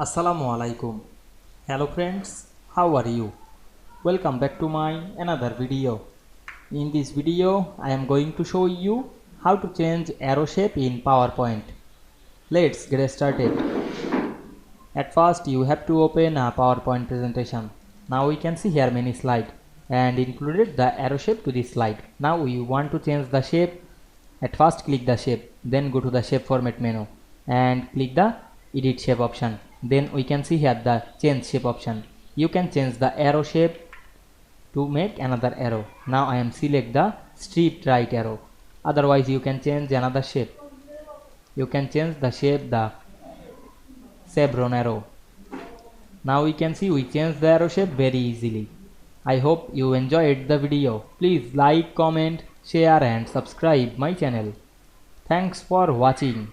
Assalamu Walaikum. Hello friends, how are you? Welcome back to my another video. In this video, I am going to show you how to change arrow shape in PowerPoint. Let's get started. At first, you have to open a PowerPoint presentation. Now we can see here many slides and included the arrow shape to this slide. Now we want to change the shape. At first, click the shape, then go to the shape format menu and click the edit shape option. Then we can see here the change shape option. You can change the arrow shape to make another arrow. Now I am select the straight right arrow. Otherwise you can change another shape. You can change the shape the chevron arrow. Now we can see we change the arrow shape very easily. I hope you enjoyed the video. Please like, comment, share and subscribe my channel. Thanks for watching.